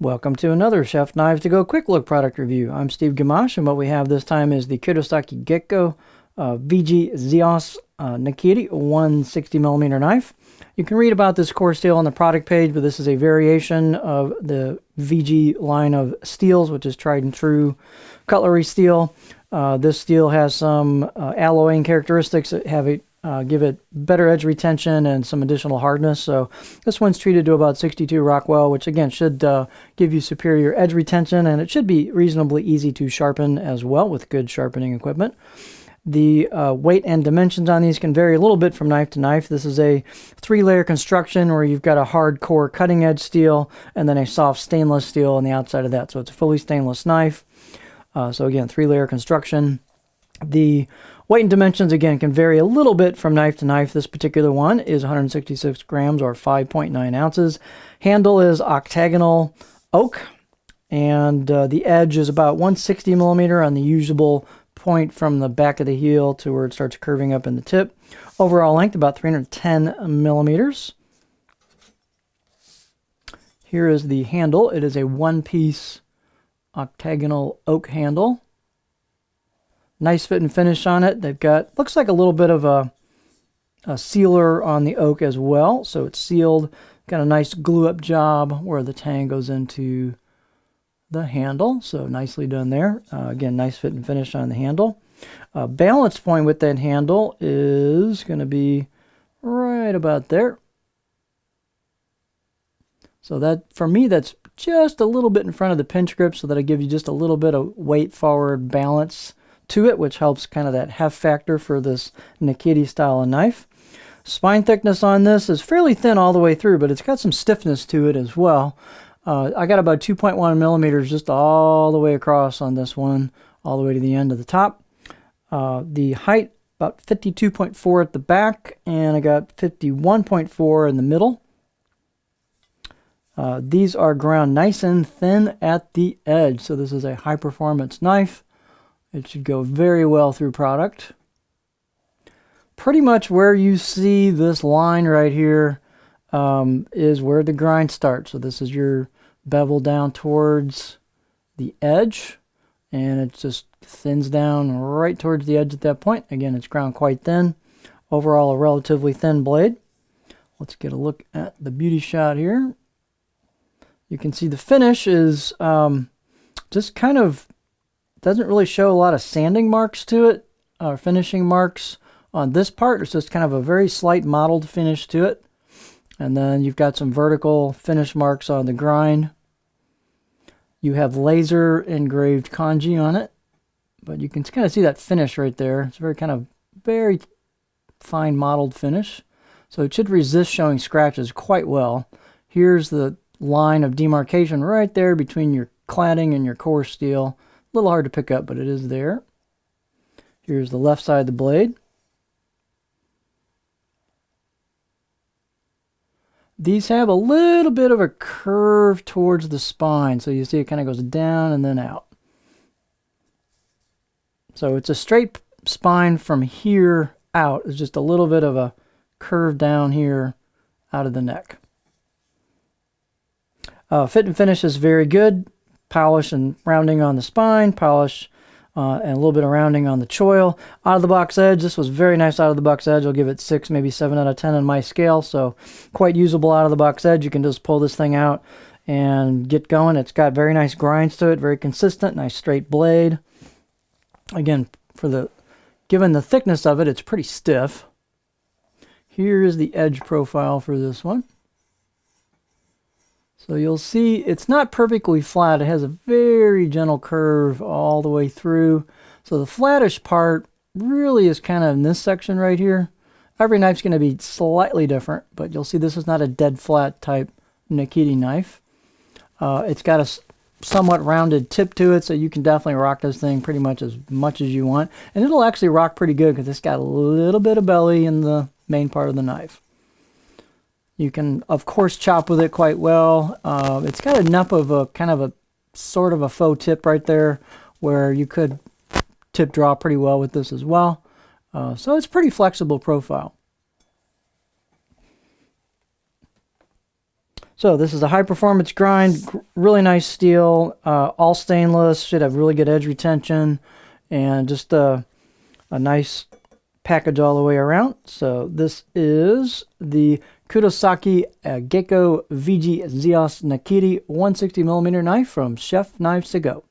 Welcome to another Chef Knives to Go Quick Look product review. I'm Steve Gamache, and what we have this time is the Kurosaki Gekko XEOS Nakiri 160mm knife. You can read about this core steel on the product page, but this is a variation of the VG line of steels, which is tried and true cutlery steel. This steel has some alloying characteristics that have it give it better edge retention and some additional hardness. So this one's treated to about 62 Rockwell, which again should give you superior edge retention, and it should be reasonably easy to sharpen as well with good sharpening equipment. The weight and dimensions on these can vary a little bit from knife to knife. This is a 3-layer construction where you've got a hardcore cutting edge steel and then a soft stainless steel on the outside of that. So it's a fully stainless knife. So again, 3-layer construction. The weight and dimensions, again, can vary a little bit from knife to knife. This particular one is 166 grams or 5.9 ounces. Handle is octagonal oak, and the edge is about 160 millimeter on the usable point from the back of the heel to where it starts curving up in the tip. Overall length, about 310 millimeters. Here is the handle. It is a one-piece octagonal oak handle. Nice fit and finish on it. They've got, looks like a little bit of a sealer on the oak as well. So it's sealed. Got a nice glue up job where the tang goes into the handle. So nicely done there. Again, nice fit and finish on the handle. Balance point with that handle is going to be right about there. So that, for me, that's just a little bit in front of the pinch grip so that I give you just a little bit of weight forward balance to it, which helps kind of that heft factor for this Nakiri style of knife. Spine thickness on this is fairly thin all the way through, but it's got some stiffness to it as well. I got about 2.1 millimeters just all the way across on this one, all the way to the end of the top. The height, about 52.4 at the back, and I got 51.4 in the middle. These are ground nice and thin at the edge, so this is a high performance knife. It should go very well through product. Pretty much where you see this line right here is where the grind starts. So this is your bevel down towards the edge, and it just thins down right towards the edge at that point. Again, it's ground quite thin. Overall, a relatively thin blade. Let's get a look at the beauty shot here. You can see the finish is just kind of doesn't really show a lot of sanding marks to it, or finishing marks on this part. It's just kind of a very slight mottled finish to it. And then you've got some vertical finish marks on the grind. You have laser engraved kanji on it, but you can kind of see that finish right there. It's very kind of very fine mottled finish. So it should resist showing scratches quite well. Here's the line of demarcation right there between your cladding and your core steel. A little hard to pick up, but it is there. Here's the left side of the blade. These have a little bit of a curve towards the spine, so you see it kind of goes down and then out. So it's a straight spine from here out. It's just a little bit of a curve down here out of the neck. Fit and finish is very good. Polish and rounding on the spine, polish and a little bit of rounding on the choil. Out of the box edge, this was very nice out of the box edge. I'll give it 6, maybe 7 out of 10 on my scale, so quite usable out of the box edge. You can just pull this thing out and get going. It's got very nice grinds to it, very consistent, nice straight blade. Again, given the thickness of it, it's pretty stiff. Here is the edge profile for this one. So you'll see it's not perfectly flat. It has a very gentle curve all the way through. So the flattish part really is kind of in this section right here. Every knife's going to be slightly different, but you'll see this is not a dead flat type Nakiri knife. It's got a somewhat rounded tip to it, so you can definitely rock this thing pretty much as you want. And it'll actually rock pretty good because it's got a little bit of belly in the main part of the knife. You can, of course, chop with it quite well. It's got enough of a kind of a sort of a faux tip right there where you could tip draw pretty well with this as well. So it's pretty flexible profile. So this is a high performance grind, really nice steel, all stainless, should have really good edge retention, and just a nice package all the way around. So this is the Kurosaki Gekko VG XEOS Nakiri 160mm knife from Chef Knives to Go.